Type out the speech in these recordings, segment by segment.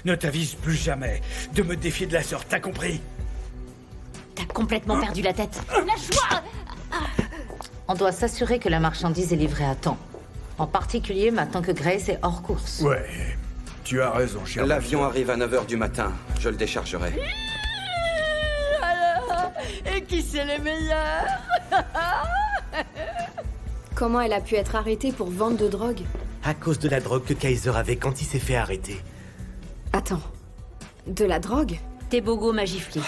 ne t'avise plus jamais de me défier de la sorte, t'as compris? T'as complètement perdu la tête. Lâche-moi! On doit s'assurer que la marchandise est livrée à temps. En particulier maintenant que Grace est hors course. Ouais, tu as raison, cher. L'avion arrive à 9 h du matin. Je le déchargerai. Alors, et qui c'est les meilleurs? Comment elle a pu être arrêtée pour vente de drogue? À cause de la drogue que Kaiser avait quand il s'est fait arrêter. Attends. De la drogue? Tebogo m'a giflé.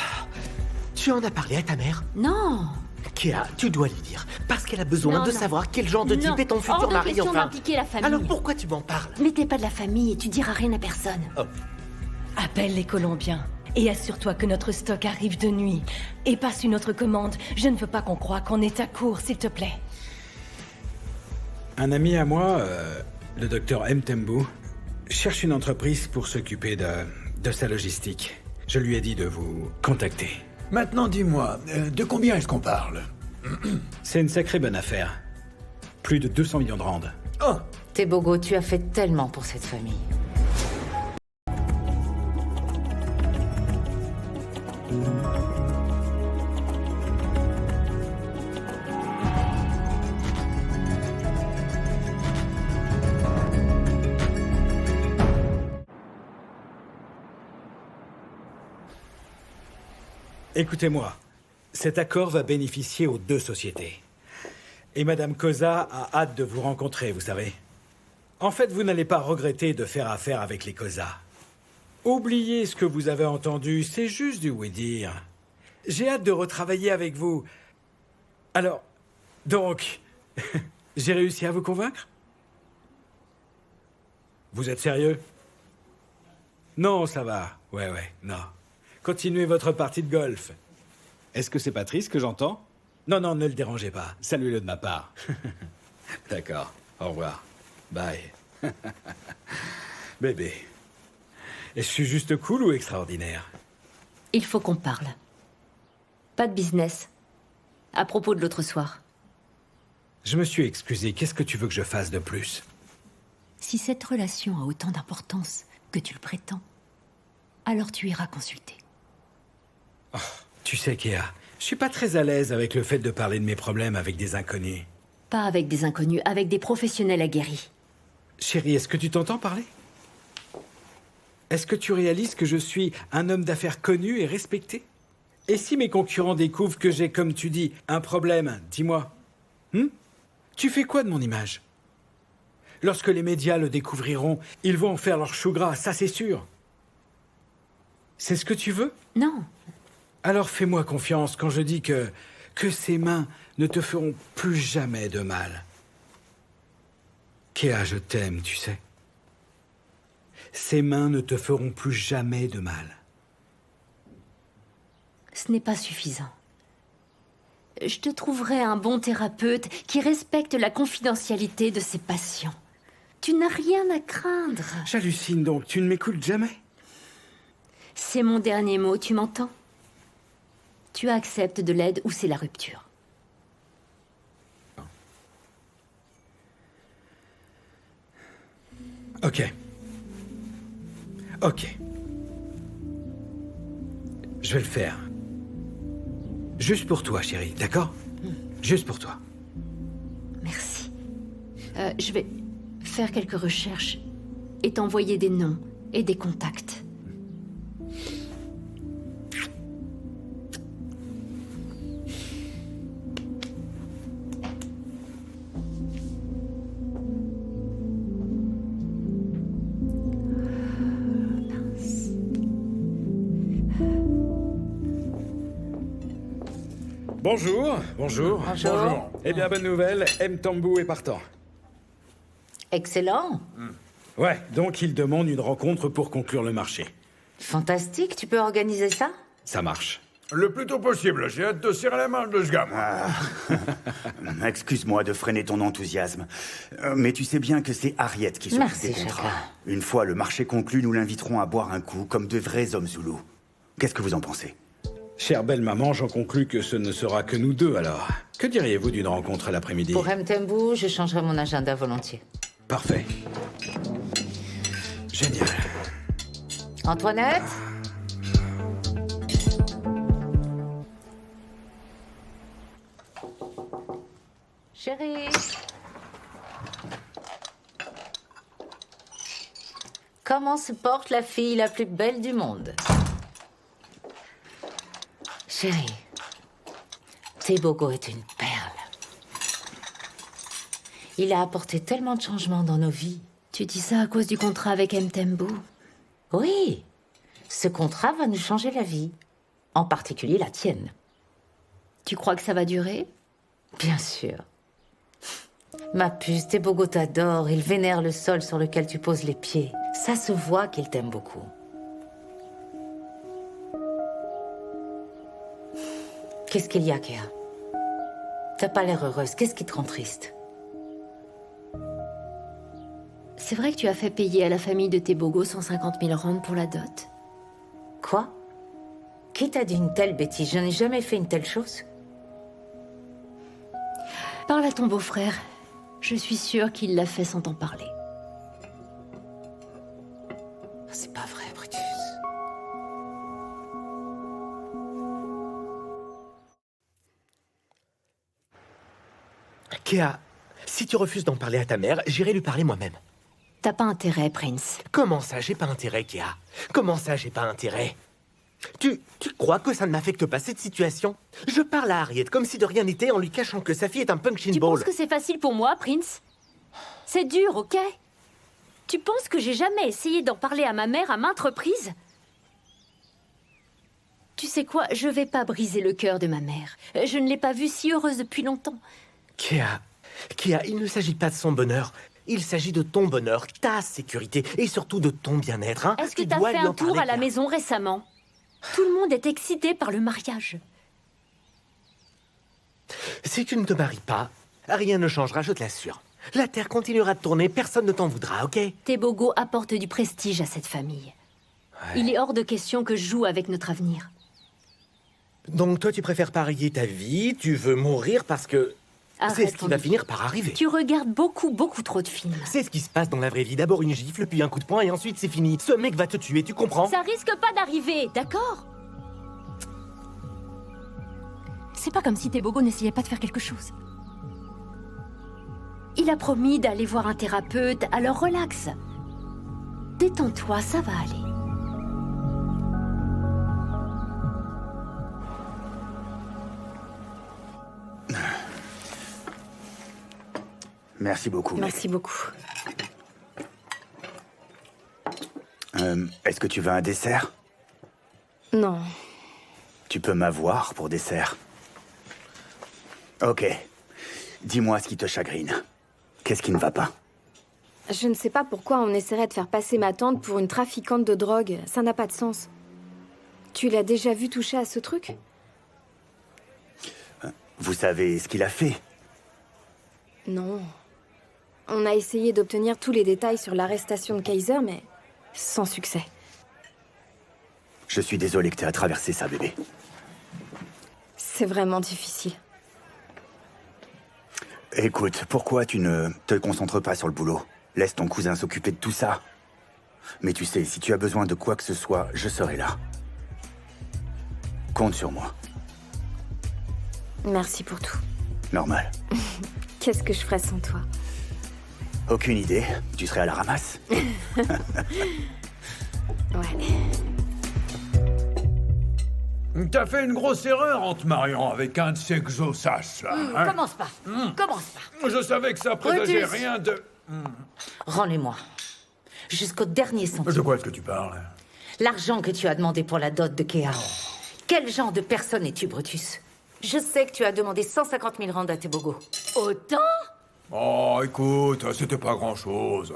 Tu en as parlé à ta mère? Non! Kéa, tu dois lui dire. Parce qu'elle a besoin de savoir quel genre de type Non. est ton Hors futur de mari, question enfin. d'impliquer la famille. Alors pourquoi tu m'en parles? Mais t'es pas de la famille et tu diras rien à personne. Appelle les Colombiens et assure-toi que notre stock arrive de nuit. Et passe une autre commande. Je ne veux pas qu'on croie qu'on est à court, s'il te plaît. Un ami à moi, le docteur M. Tembu, cherche une entreprise pour s'occuper de sa logistique. Je lui ai dit de vous contacter. Maintenant, dis-moi, de combien est-ce qu'on parle? C'est une sacrée bonne affaire. Plus de 200 millions de rand. Oh, Tebogo, tu as fait tellement pour cette famille. Écoutez-moi, cet accord va bénéficier aux deux sociétés. Et Madame Koza a hâte de vous rencontrer, vous savez. En fait, vous n'allez pas regretter de faire affaire avec les Koza. Oubliez ce que vous avez entendu, c'est juste du oui-dire. J'ai hâte de retravailler avec vous. Alors, donc, j'ai réussi à vous convaincre? Vous êtes sérieux? Non, ça va. Ouais, non. Continuez votre partie de golf. Est-ce que c'est Patrice que j'entends? Non, ne le dérangez pas. Saluez-le de ma part. D'accord. Au revoir. Bye. Bébé. Est-ce que je suis juste cool ou extraordinaire? Il faut qu'on parle. Pas de business. À propos de l'autre soir. Je me suis excusé. Qu'est-ce que tu veux que je fasse de plus? Si cette relation a autant d'importance que tu le prétends, alors tu iras consulter. Tu sais, Kéa, je suis pas très à l'aise avec le fait de parler de mes problèmes avec des inconnus. Pas avec des inconnus, avec des professionnels aguerris. Chérie, est-ce que tu t'entends parler? Est-ce que tu réalises que je suis un homme d'affaires connu et respecté? Et si mes concurrents découvrent que j'ai, comme tu dis, un problème, dis-moi. Tu fais quoi de mon image? Lorsque les médias le découvriront, ils vont en faire leur chou gras, ça c'est sûr. C'est ce que tu veux? Non. Alors fais-moi confiance quand je dis que ces mains ne te feront plus jamais de mal. Kéa, je t'aime, tu sais. Ces mains ne te feront plus jamais de mal. Ce n'est pas suffisant. Je te trouverai un bon thérapeute qui respecte la confidentialité de ses patients. Tu n'as rien à craindre. J'hallucine donc, tu ne m'écoutes jamais? C'est mon dernier mot, tu m'entends? Tu acceptes de l'aide ou c'est la rupture. Ok. Je vais le faire. Juste pour toi, chérie, d'accord? Juste pour toi. Merci. Je vais faire quelques recherches et t'envoyer des noms et des contacts. Bonjour. Eh bien, bonne nouvelle, M. Tembu est partant. Excellent. Ouais, donc il demande une rencontre pour conclure le marché. Fantastique, tu peux organiser ça? Ça marche. le plus tôt possible, j'ai hâte de serrer la main de ce gars. Excuse-moi de freiner ton enthousiasme, mais tu sais bien que c'est Harriet qui s'occupe Merci, des contrats. Chaka. Une fois le marché conclu, nous l'inviterons à boire un coup, comme de vrais hommes zoulous. Qu'est-ce que vous en pensez? Chère belle maman, j'en conclus que ce ne sera que nous deux alors. Que diriez-vous d'une rencontre l'après-midi? Pour Mtembu, je changerai mon agenda volontiers. Parfait. Génial. Antoinette? Chérie? Comment se porte la fille la plus belle du monde? Chérie, Tebogo est une perle. Il a apporté tellement de changements dans nos vies. Tu dis ça à cause du contrat avec Mtembu? Oui, ce contrat va nous changer la vie. En particulier la tienne. Tu crois que ça va durer? Bien sûr. Ma puce, Tebogo t'adore. Il vénère le sol sur lequel tu poses les pieds. Ça se voit qu'il t'aime beaucoup. Qu'est-ce qu'il y a, Kea? T'as pas l'air heureuse. Qu'est-ce qui te rend triste? C'est vrai que tu as fait payer à la famille de Tebogo 150 000 rand pour la dot. Quoi? Qui t'a dit une telle bêtise? Je n'ai jamais fait une telle chose. Parle à ton beau-frère. Je suis sûre qu'il l'a fait sans t'en parler. C'est pas vrai, Brutus. Kea, si tu refuses d'en parler à ta mère, j'irai lui parler moi-même. T'as pas intérêt, Prince. Comment ça, j'ai pas intérêt, Kea? Comment ça, j'ai pas intérêt? Tu crois que ça ne m'affecte pas, cette situation? Je parle à Harriet comme si de rien n'était en lui cachant que sa fille est un punching Tu ball. penses que c'est facile pour moi, Prince? C'est dur, ok? Tu penses que j'ai jamais essayé d'en parler à ma mère à maintes reprises? Tu sais quoi? Je vais pas briser le cœur de ma mère. Je ne l'ai pas vue si heureuse depuis longtemps. Kea, il ne s'agit pas de son bonheur. Il s'agit de ton bonheur, ta sécurité et surtout de ton bien-être. Hein? Est-ce que Tu t'as dois fait lui en un tour parler, à la Kea. maison récemment? Tout le monde est excité par le mariage. Si tu ne te maries pas, rien ne changera, je te l'assure. La Terre continuera de tourner, personne ne t'en voudra, ok? Tebogo apporte du prestige à cette famille. Il est hors de question que je joue avec notre avenir. Donc toi, tu préfères parier ta vie, tu veux mourir parce que... Arrête, c'est ce qui va Andy. finir par arriver. Tu regardes beaucoup trop de films. C'est ce qui se passe dans la vraie vie. D'abord une gifle, puis un coup de poing, et ensuite c'est fini. Ce mec va te tuer, tu comprends? Ça risque pas d'arriver, d'accord? C'est pas comme si Tebogo n'essayait pas de faire quelque chose. Il a promis d'aller voir un thérapeute, alors relax. Détends-toi, ça va aller. Merci beaucoup. Merci beaucoup. Est-ce que tu veux un dessert? Non. Tu peux m'avoir pour dessert. Ok. Dis-moi ce qui te chagrine. Qu'est-ce qui ne va pas? Je ne sais pas pourquoi on essaierait de faire passer ma tante pour une trafiquante de drogue. Ça n'a pas de sens. Tu l'as déjà vu toucher à ce truc? Vous savez ce qu'il a fait? Non. On a essayé d'obtenir tous les détails sur l'arrestation de Kaiser, mais sans succès. Je suis désolé que tu aies à traverser ça, bébé. C'est vraiment difficile. Écoute, pourquoi tu ne te concentres pas sur le boulot? Laisse ton cousin s'occuper de tout ça. Mais tu sais, si tu as besoin de quoi que ce soit, je serai là. Compte sur moi. Merci pour tout. Normal. Qu'est-ce que je ferais sans toi? Aucune idée. Tu serais à la ramasse. Ouais. T'as fait une grosse erreur en te mariant avec un de ces Xosas, là. hein? Commence pas. Commence pas. Je savais que ça présageait Brutus. rien de... Rends-les-moi. Jusqu'au dernier De centime. quoi est-ce que tu parles? L'argent que tu as demandé pour la dot de Kea. Quel genre de personne es-tu, Brutus? Je sais que tu as demandé 150 000 rand à Tebogo. Autant? Oh, écoute, c'était pas grand-chose.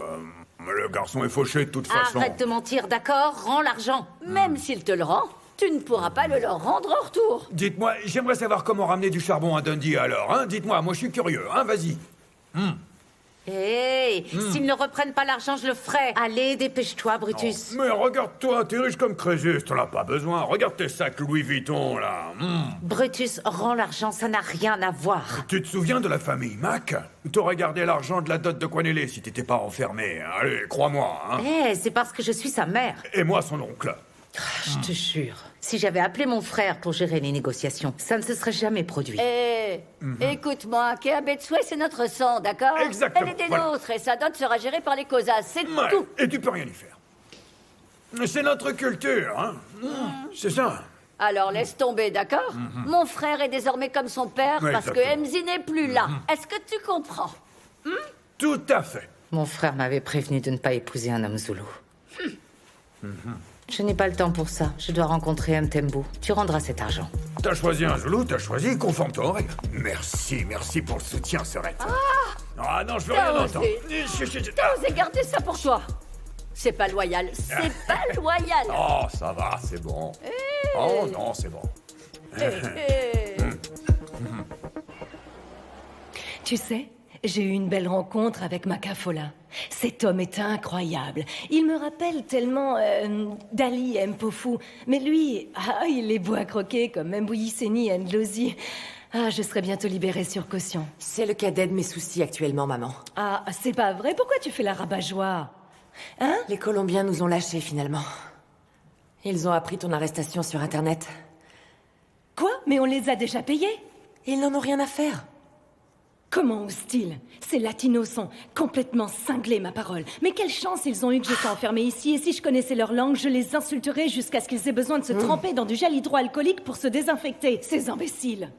Le garçon est fauché de toute façon. Arrête de mentir, d'accord? Rends l'argent. Même s'il te le rend, tu ne pourras pas le leur rendre en retour. Dites-moi, j'aimerais savoir comment ramener du charbon à Dundee alors, hein? Dites-moi, moi je suis curieux, hein? Vas-y. Hé, s'ils ne reprennent pas l'argent, je le ferai. Allez, dépêche-toi, Brutus. Mais regarde-toi, t'es riche comme Crésus, t'en as pas besoin. Regarde tes sacs Louis Vuitton, là. Brutus, rends l'argent, ça n'a rien à voir. Tu te souviens de la famille Mac? T'aurais gardé l'argent de la dot de Quanelle si t'étais pas enfermé. Allez, crois-moi, hein. C'est parce que je suis sa mère. Et moi, son oncle. Je te jure. Si j'avais appelé mon frère pour gérer les négociations, ça ne se serait jamais produit. Écoute-moi, Kea Betsue, c'est notre sang, d'accord? Exactement, Elle est des voilà. nôtres et sa dot sera gérée par les Cosas, c'est Ouais, tout. et tu peux rien y faire. C'est notre culture, hein. C'est ça. Alors laisse tomber, d'accord? Mon frère est désormais comme son père Ouais, parce que exactement. Emzi n'est plus là. Est-ce que tu comprends? Tout à fait. Mon frère m'avait prévenu de ne pas épouser un homme zoulou. Je n'ai pas le temps pour ça. Je dois rencontrer Mtembu. Tu rendras cet argent. T'as choisi un Zoulou, t'as choisi, conforme-toi aux règles. Merci pour le soutien, Sorette. Ah non, je veux rien T'as entendre. osé. T'as osé garder ça pour toi. C'est pas loyal, c'est pas loyal. Oh, ça va, c'est bon. Oh non, c'est bon. Tu sais, j'ai eu une belle rencontre avec Makafola. Cet homme est incroyable. Il me rappelle tellement Dali Mpofu. Mais lui, il est beau à croquer comme Mbuyiseni Ndlozi. Je serai bientôt libérée sur caution. C'est le cadet de mes soucis actuellement, maman. Ah, c'est pas vrai. Pourquoi tu fais la rabat-joie? Hein? Les Colombiens nous ont lâchés, finalement. Ils ont appris ton arrestation sur Internet. Quoi? Mais on les a déjà payés? Ils n'en ont rien à faire. Comment osent-ils? Ces latinos sont complètement cinglés, ma parole. Mais quelle chance ils ont eu que je sois enfermée ici, et si je connaissais leur langue, je les insulterais jusqu'à ce qu'ils aient besoin de se tremper dans du gel hydroalcoolique pour se désinfecter. Ces imbéciles!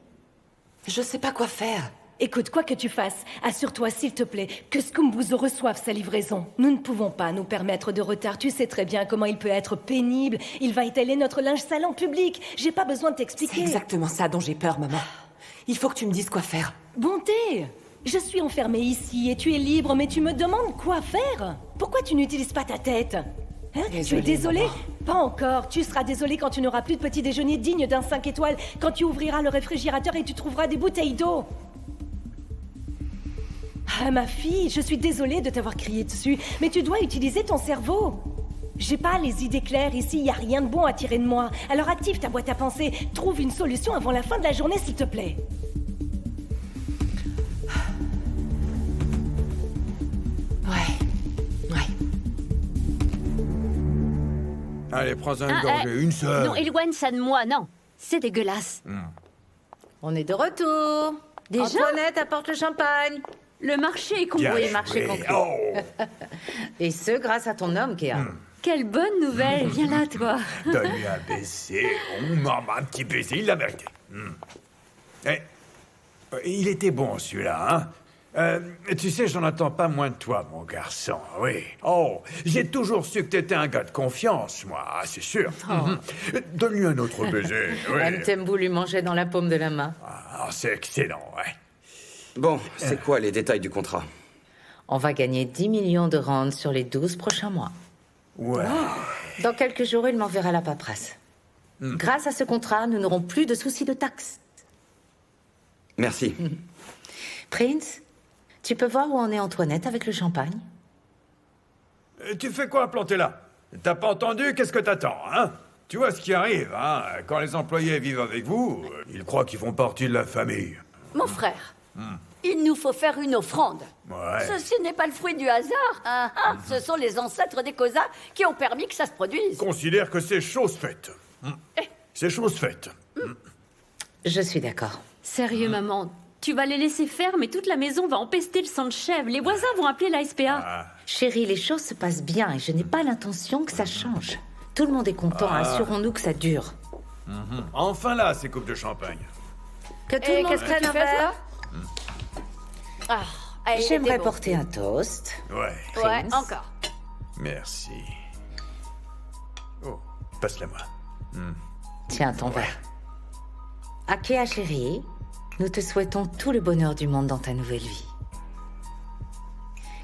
Je sais pas quoi faire. Écoute, quoi que tu fasses, assure-toi, s'il te plaît, que Skumbuzo reçoive sa livraison. Nous ne pouvons pas nous permettre de retard. Tu sais très bien comment il peut être pénible. Il va étaler notre linge sale en public. J'ai pas besoin de C'est t'expliquer. exactement ça dont j'ai peur, maman. Il faut que tu me dises quoi faire. Bonté! Je suis enfermée ici et tu es libre, mais tu me demandes quoi faire? Pourquoi tu n'utilises pas ta tête? Hein? Tu es Désolée, désolé? maman. Pas encore. Tu seras désolé quand tu n'auras plus de petit déjeuner digne d'un 5 étoiles, quand tu ouvriras le réfrigérateur et tu trouveras des bouteilles d'eau. Ah, ma fille, je suis désolée de t'avoir crié dessus, mais tu dois utiliser ton cerveau. J'ai pas les idées claires ici, y a rien de bon à tirer de moi. Alors active ta boîte à pensée, trouve une solution avant la fin de la journée, s'il te plaît. Ouais. Allez, prends une gorgée, une seule. Non, éloigne ça de moi, non. C'est dégueulasse. On est de retour. Déjà? Antoinette, apporte le champagne. Le marché est Bien compris. Oui, marché joué. conclu. Oh, Et ce, grâce à ton homme, Kea. Quelle bonne nouvelle. Viens là, toi. donne-lui un baiser. Oh, maman, un petit baiser, il l'a mérité. Il était bon, celui-là, hein? Tu sais, j'en attends pas moins de toi, mon garçon, oui. Oh, j'ai toujours su que t'étais un gars de confiance, moi, c'est sûr. Donne-lui un autre baiser, oui. Mtembu lui mangeait dans la paume de la main. Ah, c'est excellent, ouais. Bon, c'est quoi les détails du contrat? On va gagner 10 millions de rand sur les 12 prochains mois. Ouais. Dans quelques jours, il m'enverra la paperasse. Grâce à ce contrat, nous n'aurons plus de soucis de taxes. Merci. Prince, tu peux voir où en est Antoinette avec le champagne? Tu fais quoi planté là? T'as pas entendu? Qu'est-ce que t'attends, hein? Tu vois ce qui arrive, hein? Quand les employés vivent avec vous, ils croient qu'ils font partie de la famille. Mon frère, il nous faut faire une offrande. Ouais. Ceci n'est pas le fruit du hasard. Ce sont les ancêtres des Cosas qui ont permis que ça se produise. Considère que c'est chose faite. C'est chose faite. Je suis d'accord. Sérieux, maman, tu vas les laisser faire, mais toute la maison va empester le sang de chèvre. Les voisins vont appeler la SPA. Chérie, les choses se passent bien et je n'ai pas l'intention que ça change. Tout le monde est content, assurons-nous que ça dure. Enfin là, ces coupes de champagne. Que tout le monde qu'est-ce que prenne tu un fais, verre. Elle était J'aimerais bon. porter un toast. Ouais. Ouais, Prince. encore. Merci. Oh, passe-la-moi. Tiens, ton verre. Akea, chérie, nous te souhaitons tout le bonheur du monde dans ta nouvelle vie.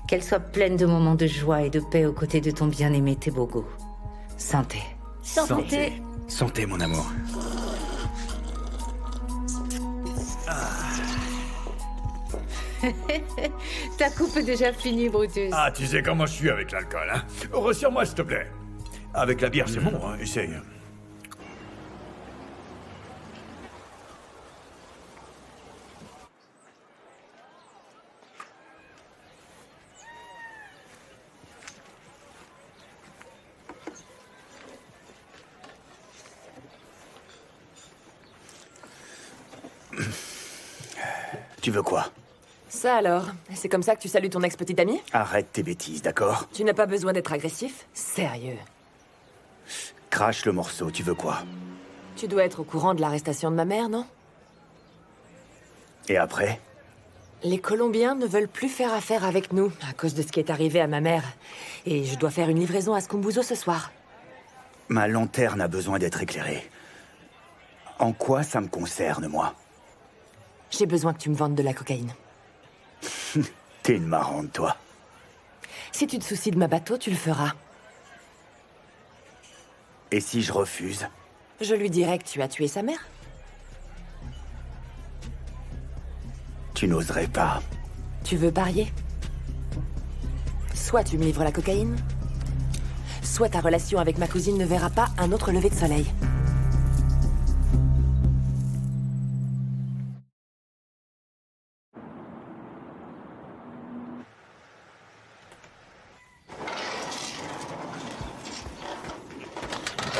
Qu'elle soit pleine de moments de joie et de paix aux côtés de ton bien-aimé Tebogo. Santé. Santé. Santé, mon amour. Ta coupe est déjà finie, Brutus. Ah, tu sais comment je suis avec l'alcool, hein? Ressors-moi, s'il te plaît. Avec la bière, c'est bon, hein? Essaye. Tu veux quoi? Ça alors? C'est comme ça que tu salues ton ex-petite amie? Arrête tes bêtises, d'accord? Tu n'as pas besoin d'être agressif? Sérieux? Crache le morceau, tu veux quoi? Tu dois être au courant de l'arrestation de ma mère, non? Et après? Les Colombiens ne veulent plus faire affaire avec nous à cause de ce qui est arrivé à ma mère. Et je dois faire une livraison à Scumbuzo ce soir. Ma lanterne a besoin d'être éclairée. En quoi ça me concerne, moi? J'ai besoin que tu me vendes de la cocaïne. T'es une marrante, toi. Si tu te soucies de ma bateau, tu le feras. Et si je refuse? Je lui dirai que tu as tué sa mère. Tu n'oserais pas. Tu veux parier? Soit tu me livres la cocaïne, soit ta relation avec ma cousine ne verra pas un autre lever de soleil.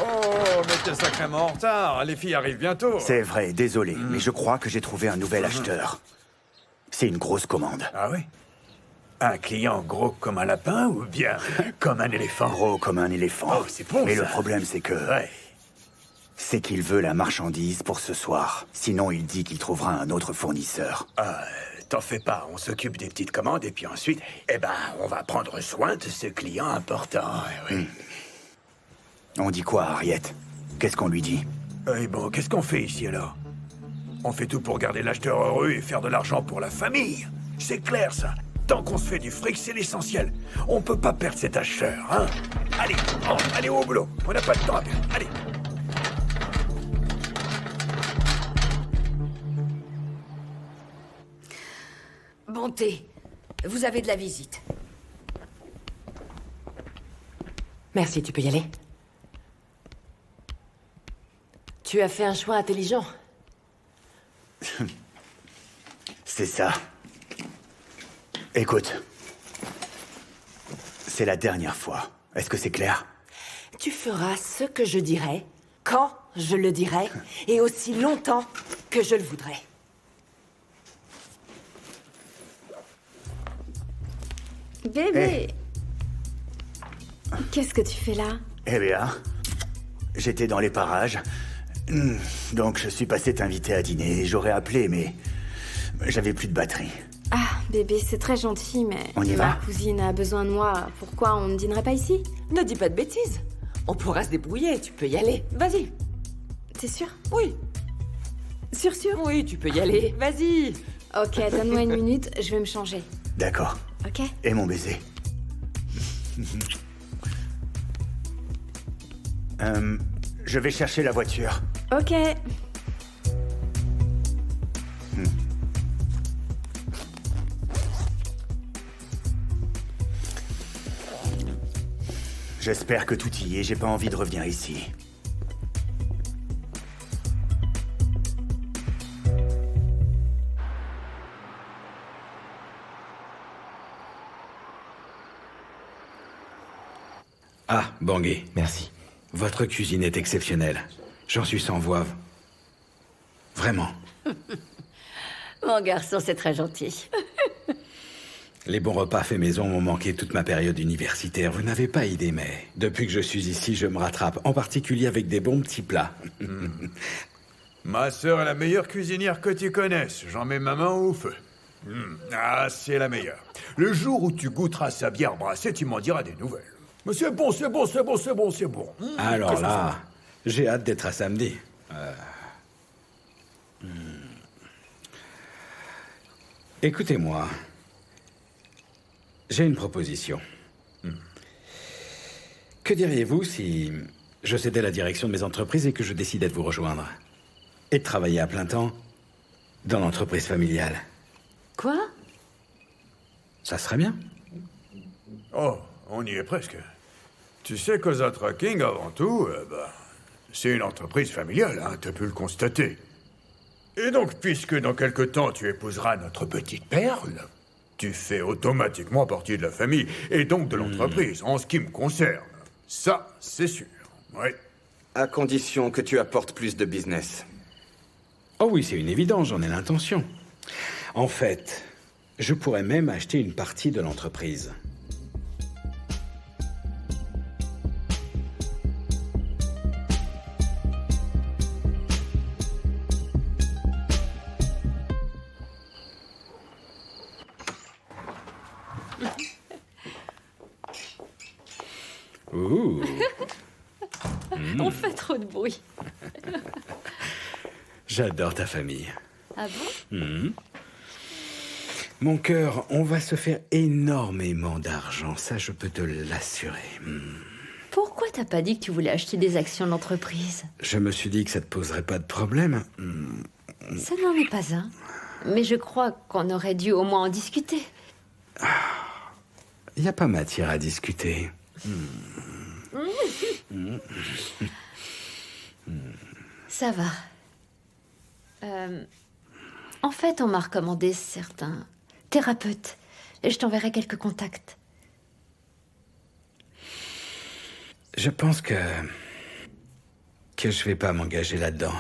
Oh, mais t'es sacrément en retard. Les filles arrivent bientôt. C'est vrai, désolé, mais je crois que j'ai trouvé un nouvel acheteur. C'est une grosse commande. Ah oui? Un client gros comme un lapin ou bien comme un éléphant? Gros comme un éléphant. Oh, c'est bon, mais ça. le problème, c'est que... Ouais. C'est qu'il veut la marchandise pour ce soir. Sinon, il dit qu'il trouvera un autre fournisseur. T'en fais pas, on s'occupe des petites commandes et puis ensuite, eh ben, on va prendre soin de ce client important. Oui. On dit quoi, Harriet? Qu'est-ce qu'on lui dit? Et bon, qu'est-ce qu'on fait ici alors? On fait tout pour garder l'acheteur heureux et faire de l'argent pour la famille. C'est clair ça. Tant qu'on se fait du fric, c'est l'essentiel. On peut pas perdre cet acheteur, hein? Allez, allez au boulot. On n'a pas de temps à perdre. Allez. Bonté, vous avez de la visite. Merci, tu peux y aller. Tu as fait un choix intelligent. C'est ça. Écoute. C'est la dernière fois. Est-ce que c'est clair? Tu feras ce que je dirai, quand je le dirai, et aussi longtemps que je le voudrai. Bébé! Qu'est-ce que tu fais là? Eh bien, j'étais dans les parages. Donc je suis passé t'inviter à dîner. J'aurais appelé, mais j'avais plus de batterie. Ah, bébé, c'est très gentil, mais... On y ma va? cousine a besoin de moi. Pourquoi on ne dînerait pas ici? Ne dis pas de bêtises. On pourra se débrouiller, tu peux y aller. Vas-y. T'es sûr? Oui. Sûr? Oui, tu peux y aller. Vas-y. Ok, donne-moi une minute, je vais me changer. D'accord. Ok? Et mon baiser. Je vais chercher la voiture. Ok. J'espère que tout y est, j'ai pas envie de revenir ici. Ah, Bangui. Merci. Votre cuisine est exceptionnelle. J'en suis sans voix. Vraiment. Mon garçon, c'est très gentil. Les bons repas faits maison m'ont manqué toute ma période universitaire. Vous n'avez pas idée, mais depuis que je suis ici, je me rattrape. En particulier avec des bons petits plats. Ma sœur est la meilleure cuisinière que tu connaisses. J'en mets ma main au feu. Ah, c'est la meilleure. Le jour où tu goûteras sa bière brassée, tu m'en diras des nouvelles. Mais c'est bon, c'est bon, c'est bon, c'est bon, c'est bon. Alors qu'est-ce que là, j'ai hâte d'être à samedi. Écoutez-moi. J'ai une proposition. Que diriez-vous si je cédais la direction de mes entreprises et que je décidais de vous rejoindre? Et de travailler à plein temps dans l'entreprise familiale? Quoi? Ça serait bien. Oh, on y est presque. Tu sais, Cosa Trucking, avant tout, c'est une entreprise familiale, hein, t'as pu le constater. Et donc, puisque dans quelque temps tu épouseras notre petite perle, tu fais automatiquement partie de la famille, et donc de l'entreprise, en ce qui me concerne. Ça, c'est sûr, oui. À condition que tu apportes plus de business. Oh oui, c'est une évidence, j'en ai l'intention. En fait, je pourrais même acheter une partie de l'entreprise. Ouh. On fait trop de bruit. J'adore ta famille. Ah bon? Mon cœur, on va se faire énormément d'argent, ça je peux te l'assurer. Pourquoi t'as pas dit que tu voulais acheter des actions de l'entreprise? Je me suis dit que ça te poserait pas de problème. Ça n'en est pas un. Mais je crois qu'on aurait dû au moins en discuter. Il n'y a pas matière à discuter. Ça va. En fait, on m'a recommandé certains thérapeutes. Et je t'enverrai quelques contacts. Je pense que je vais pas m'engager là-dedans.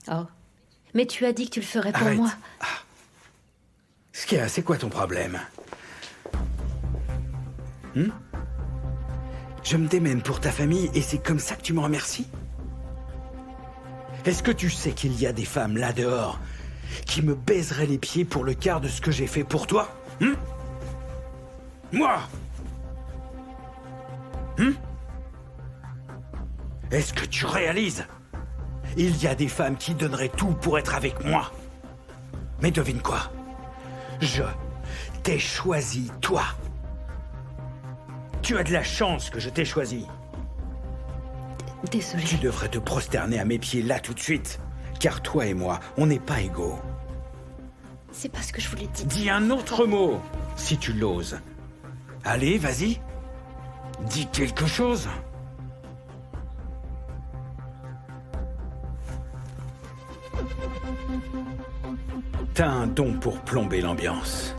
Oh. Mais tu as dit que tu le ferais pour Arrête. moi. Ce qu'il y a, c'est quoi ton problème? Je me démène pour ta famille et c'est comme ça que tu me remercies? Est-ce que tu sais qu'il y a des femmes là dehors qui me baiseraient les pieds pour le quart de ce que j'ai fait pour toi? Moi? Est-ce que tu réalises? Il y a des femmes qui donneraient tout pour être avec moi. Mais devine quoi? Je t'ai choisi, toi. Tu as de la chance que je t'ai choisi. Désolée. Tu devrais te prosterner à mes pieds là tout de suite. Car toi et moi, on n'est pas égaux. C'est pas ce que je voulais dire. Dis un autre mot, si tu l'oses. Allez, vas-y. Dis quelque chose. T'as un don pour plomber l'ambiance.